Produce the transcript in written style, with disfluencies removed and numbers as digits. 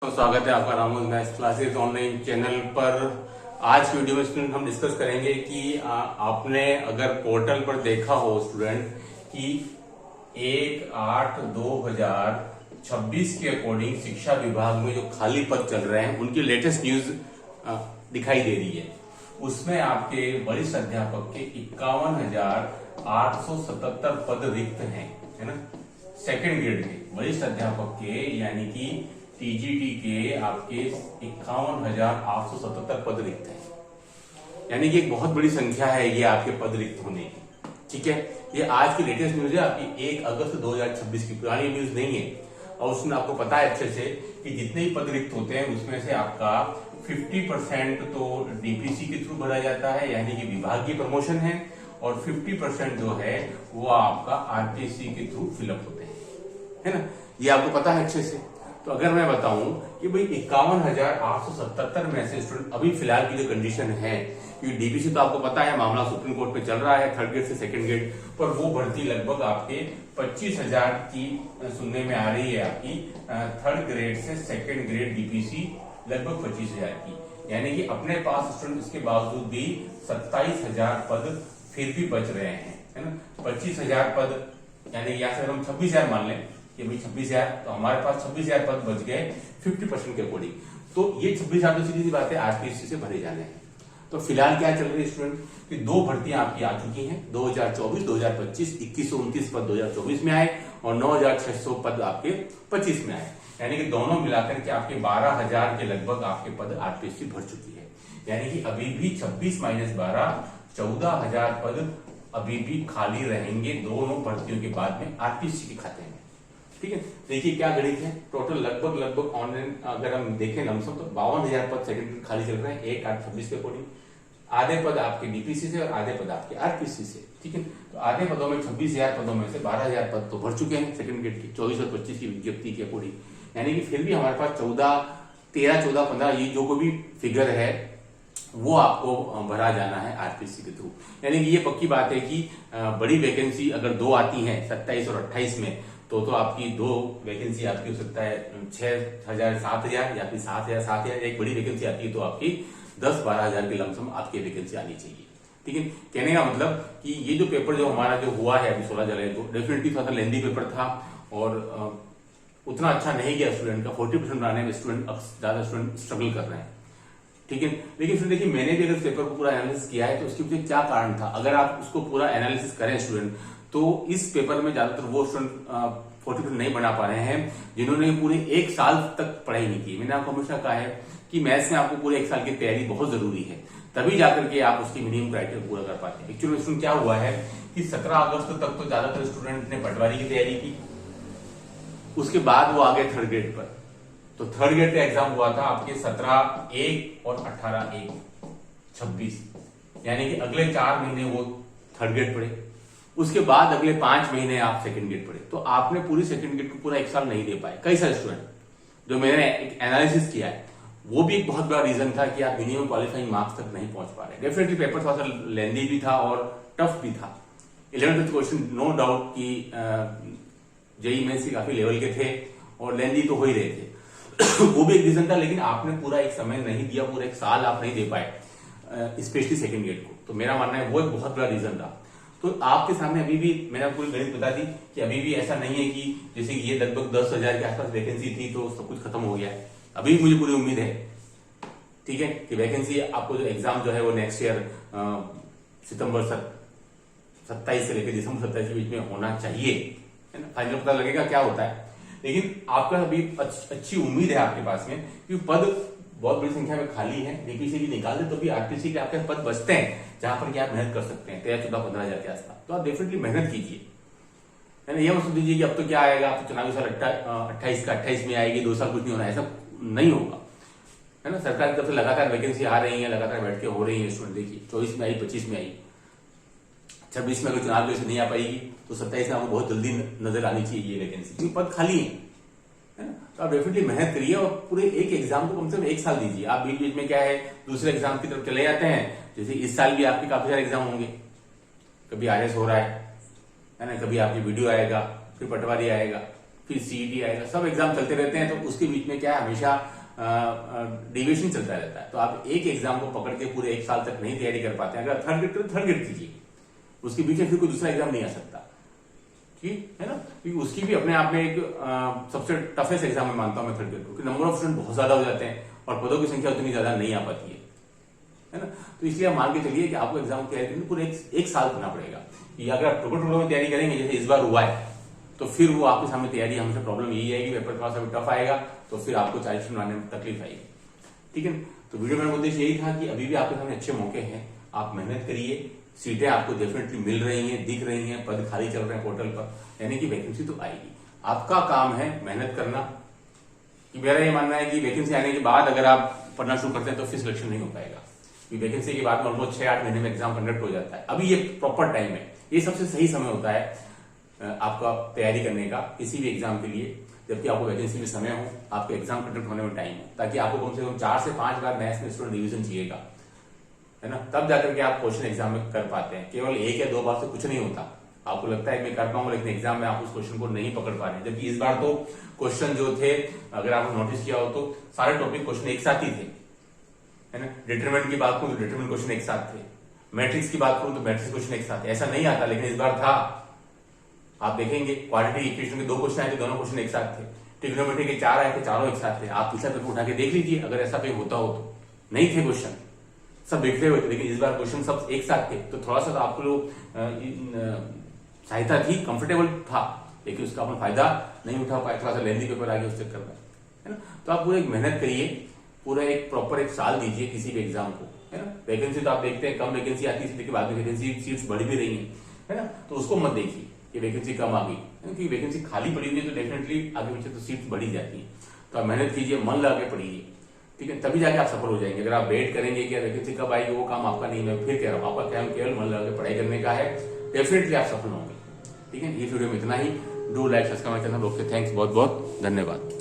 तो स्वागत है आपका Ramos maths classes online channel पर। आज की वीडियो में स्टूडेंट हम डिस्कस करेंगे कि आपने अगर पोर्टल पर देखा हो स्टूडेंट कि 1/8/2026 के अकॉर्डिंग शिक्षा विभाग में जो खाली पद चल रहे हैं उनकी लेटेस्ट न्यूज दिखाई दे रही है। उसमें आपके वरिष्ठ अध्यापक के 51,877 पद रिक्त हैं, है ना। सेकेंड ग्रेड के वरिष्ठ अध्यापक के यानी कि टीजीटी के आपके 51,877 पद रिक्त हैं, यानी कि एक बहुत बड़ी संख्या है ये आपके पद रिक्त होने की। ठीक है, ये आज की लेटेस्ट न्यूज है आपकी 1 अगस्त 2026 की, पुरानी न्यूज नहीं है। और उसमें आपको पता है अच्छे से कि जितने ही पद रिक्त होते हैं उसमें से आपका 50% तो डीपीसी के थ्रू भरा जाता है, यानी कि विभागीय प्रमोशन है, और 50% जो है वो आपका आरटीसी के थ्रू फिलअप होते हैं, है ना। ये आपको पता है अच्छे से। तो अगर मैं बताऊं कि भाई 51,877 में से स्टूडेंट अभी फिलहाल की जो कंडीशन है, क्योंकि डीपीसी तो आपको पता है मामला सुप्रीम कोर्ट में चल रहा है थर्ड ग्रेड से सेकंड ग्रेड पर, वो भर्ती लगभग आपके 25,000 की सुनने में आ रही है। आपकी थर्ड ग्रेड से सेकंड ग्रेड डीपीसी लगभग 25,000 की, यानी कि अपने पास स्टूडेंट इसके बावजूद भी 27,000 पद फिर भी बच रहे हैं, है ना। 25,000 पद यानी यहाँ से हम 26,000 मान लें कि भाई 26,000, तो हमारे पास 26,000 पद बच गए 50% के अकॉर्डिंग। तो ये 26,000 तो सीधी सी बात है आरपीएससी से भरे जाने हैं। तो फिलहाल क्या चल रही है स्टूडेंट कि 2 भर्तियां आपकी आ चुकी हैं 2024-2025, 2129 पद 2024 में आए और 9,600 पद आपके 25 में आए, यानी कि दोनों मिलाकर के आपके 12,000 के लगभग आपके पद आरपीएससी भर चुकी है। यानी कि अभी भी 26-12 14,000 पद अभी भी खाली रहेंगे दोनों भर्तियों के बाद में आरपीएससी के खाते में। ठीक है, देखिए क्या गणित है। टोटल लगभग ऑनलाइन अगर हम देखें लमसम तो 52,000 पद सेकंड खाली चल रहे हैं 1/8/26 के अकॉर्डिंग। आधे पद आपके डीपीसी से और आधे पद आपके आरपीसी से। ठीक है, तो आधे पदों में 26,000 पदों में से 12,000 पद तो भर चुके हैं सेकंड ग्रेड की 24 और 25 की विज्ञप्ति के अकॉर्डिंग, यानी कि फिर भी हमारे पास 13, 14, 15 ये जो कोई भी फिगर है वो आपको भरा जाना है आरपीसी के थ्रू। यानी कि ये पक्की बात है कि बड़ी वैकेंसी अगर 2 आती है 27 और 28 में तो आपकी 2 वैकेंसी आपकी हो सकता है 6,000 7,000 या फिर 7,000 7,000। एक बड़ी वैकेंसी आती है तो आपकी 10-12,000 की लमसम आपकी वैकेंसी आनी चाहिए। ठीक है, कहने का मतलब कि ये जो पेपर जो हमारा जो हुआ है अभी 16 जुलाई को डेफिनेटली थोड़ा सा लेंदी पेपर था और उतना अच्छा नहीं गया स्टूडेंट का। 40% बनाने में स्टूडेंट अब ज्यादा स्टूडेंट स्ट्रगल कर रहे हैं। ठीक है, लेकिन फिर देखिए मैंने भी अगर इस पेपर को पूरा एनालिसिस किया है तो उसके पीछे क्या कारण था। अगर आप उसको पूरा एनालिसिस करें स्टूडेंट तो इस पेपर में ज्यादातर वो स्टूडेंट 40% नहीं बना पा रहे हैं जिन्होंने पूरे 1 साल तक पढ़ाई नहीं की। मैंने आपको हमेशा कहा है कि मैथ्स में आपको पूरे 1 साल की तैयारी बहुत जरूरी है, तभी जाकर के आप उसकी मिनिमम क्राइटेरिया पूरा कर पाते हैं। एक्चुअली स्टूडेंट क्या हुआ है कि 17 अगस्त तक तो ज्यादातर स्टूडेंट ने पटवारी की तैयारी की, उसके बाद वो आ गए थर्ड ग्रेड पर। तो थर्ड ग्रेड का एग्जाम हुआ था आपके 17/1 और 18/1/26, यानी कि अगले 4 महीने वो थर्ड ग्रेड पढ़े, उसके बाद अगले 5 महीने आप सेकंड ग्रेड पढ़े। तो आपने पूरी सेकंड ग्रेड को पूरा 1 साल नहीं दे पाए। कई सारे स्टूडेंट जो मैंने एक एनालिसिस किया है वो भी एक बहुत बड़ा रीजन था कि आप मिनिमम क्वालिफाइंग मार्क्स तक नहीं पहुंच पा रहे। डेफिनेटली पेपर थोड़ा सा लेंदी भी था और टफ भी था। 11th क्वेश्चन नो डाउट कि जेईई मेंस के काफी लेवल के थे और लेंदी तो हो ही रहे थे वो भी एक रीजन था, लेकिन आपने पूरा एक समय नहीं दिया, पूरा 1 साल आप नहीं दे पाए स्पेशली सेकंड ग्रेड को। तो मेरा मानना है वो एक बहुत बड़ा रीजन था। तो आपके सामने अभी भी मैंने आपको गणित बता दी कि अभी भी ऐसा नहीं है कि जैसे कि ये लगभग 10,000 के आसपास वैकेंसी थी तो सब कुछ खत्म हो गया है। अभी मुझे पूरी उम्मीद है, ठीक है, कि वैकेंसी आपको जो एग्जाम जो है वो नेक्स्ट ईयर सितंबर 27 से लेकर दिसंबर 27 के बीच में होना चाहिए, है ना। फाइनल पता लगेगा क्या होता है, लेकिन आपका अभी अच्छी उम्मीद है आपके पास में, क्योंकि पद बहुत बड़ी संख्या में खाली है। डीपीसी भी निकाल दे तो भी आरपीसी के आपके पद बचते हैं जहां पर कि आप मेहनत कर सकते हैं 13, 14, 15,000 के आसपास। तो आप डेफिनेटली मेहनत कीजिए, है ना। ये मत सोचिए कि अब तो क्या आएगा, आप तो चुनावी साल 28 का 28 में आएगी, 2 साल कुछ नहीं होना, ऐसा नहीं होगा, है ना। सरकार की तरफ से लगातार वैकेंसी आ रही है, लगातार बैठ के हो रही है स्टूडेंट। देखिए 24 में आई, 25 में आई, 26 में अगर चुनाव की वजह से नहीं आ पाएगी तो 27 में आपको बहुत जल्दी नजर आनी चाहिए ये वैकेंसी, क्योंकि पद खाली है ना। तो आप डेफिनेटली मेहनत करिए और पूरे एक एग्जाम को कम से कम 1 साल दीजिए। आप बीच बीच में क्या है दूसरे एग्जाम की तरफ चले जाते हैं, जैसे इस साल भी आपके काफी सारे एग्जाम होंगे, कभी आईएएस हो रहा है ना, कभी आपकी वीडियो आएगा, फिर पटवारी आएगा, फिर सीईटी आएगा, सब एग्जाम चलते रहते हैं, तो उसके बीच में क्या है, हमेशा डिविएशन चलता रहता है। तो आप एक एग्जाम को पकड़ के पूरे एक साल तक नहीं तैयारी कर पाते हैं, अगर थर्ड ग्रेड तो थर्ड ग्रेड कीजिए, उसके बीच में फिर कोई दूसरा एग्जाम नहीं आ सकता, ठीक है ना, क्योंकि उसकी भी अपने आप में एक सबसे टफेस्ट एग्जाम में मानता हूं मैं थर्ड ग्रेड को, क्योंकि नंबर ऑफ स्टूडेंट बहुत ज्यादा हो जाते हैं और पदों की संख्या उतनी ज्यादा नहीं आ पाती है ना। तो इसलिए आप मान के चलिए कि आपको एग्जाम की तैयारी पूरे एक साल करना पड़ेगा। कि अगर आप टुकड़ों में तैयारी करेंगे, जैसे इस बार हुआ है, तो फिर वो आपके सामने तैयारी, हमेशा प्रॉब्लम यही आएगी, पेपर थोड़ा सा टफ आएगा, तो फिर आपको 40 बनाने में तकलीफ आएगी, ठीक है। तो वीडियो में उद्देश्य यही था कि अभी भी आपके सामने अच्छे मौके हैं, आप मेहनत करिए, सीटें आपको डेफिनेटली मिल रही हैं, दिख रही हैं, पद खाली चल रहे हैं पोर्टल पर, यानी कि वैकेंसी तो आएगी। आपका काम है मेहनत करना। कि मेरा ये मानना है कि वैकेंसी आने के बाद अगर आप पढ़ना शुरू करते हैं तो फिर सिलेक्शन नहीं हो पाएगा, क्योंकि वैकेंसी के बाद में ऑलमोस्ट 6-8 महीने में एग्जाम कंडक्ट हो जाता है। अभी ये प्रॉपर टाइम है, ये सबसे सही समय होता है आपका तैयारी करने का किसी भी एग्जाम के लिए, जबकि आपको वैकेंसी में समय हो, आपके एग्जाम कंडक्ट होने में टाइम हो, ताकि आपको कम से कम 4 से 5 बार मैथ्स में स्टूडेंट रिवीजन चाहिएगा, है ना, तब जाकर के आप क्वेश्चन एग्जाम में कर पाते हैं। केवल 1 या 2 बार से कुछ नहीं होता। आपको लगता है मैं कर पाऊंगा, लेकिन एग्जाम में आप उस क्वेश्चन को नहीं पकड़ पा रहे। जबकि इस बार तो क्वेश्चन जो थे, अगर आपने नोटिस किया हो तो सारे टॉपिक क्वेश्चन एक साथ ही थे, है ना। डिटरमिनेंट की बात करूं तो डिटरमिनेंट क्वेश्चन एक साथ थे, मैट्रिक्स की बात करूं तो मैट्रिक्स क्वेश्चन एक साथ, ऐसा नहीं आता, लेकिन इस बार था। आप देखेंगे क्वाड्रेटिक इक्वेशन के 2 क्वेश्चन आए थे, दोनों क्वेश्चन एक साथ थे। ट्रिग्नोमेट्री के 4 आए थे, चारों एक साथ थे। आप पिछला पेपर उठा के देख लीजिए, अगर ऐसा कहीं होता हो तो नहीं थे क्वेश्चन, सब बिखरे हुए थे, लेकिन इस बार क्वेश्चन सब एक साथ थे, तो थोड़ा सा तो आपको लोग सहायता थी, कंफर्टेबल था, लेकिन उसका अपन फायदा नहीं उठा पाए, थोड़ा सा लेंदी पेपर आ गया उस चक्कर में, है ना। तो आप पूरा एक मेहनत करिए, पूरा एक प्रॉपर एक साल दीजिए किसी भी एग्जाम को, है ना। वैकेंसी तो आप देखते हैं कम वैकेंसी आती है, इसलिए बाद में वैकेंसी सीट्स बढ़ भी रही है ना, तो उसको मत देखिए कि वैकेंसी कम आ गई, क्योंकि वैकेंसी खाली पड़ी हुई है तो डेफिनेटली आगे पीछे तो सीट्स बढ़ी जाती है। तो आप मेहनत कीजिए, मन लगा के पढ़िए, ठीक है, तभी जाके आप सफल हो जाएंगे। अगर आप वेट करेंगे कि वैकेंसी कब आएगी, वो काम आपका नहीं। मैं फिर कह रहा हूँ, आपका काम केवल मन लगा के पढ़ाई करने का है, डेफिनेटली आप सफल होंगे, ठीक है। इस वीडियो में इतना ही। Do like, subscribe channel. Okay, thanks, बहुत बहुत धन्यवाद।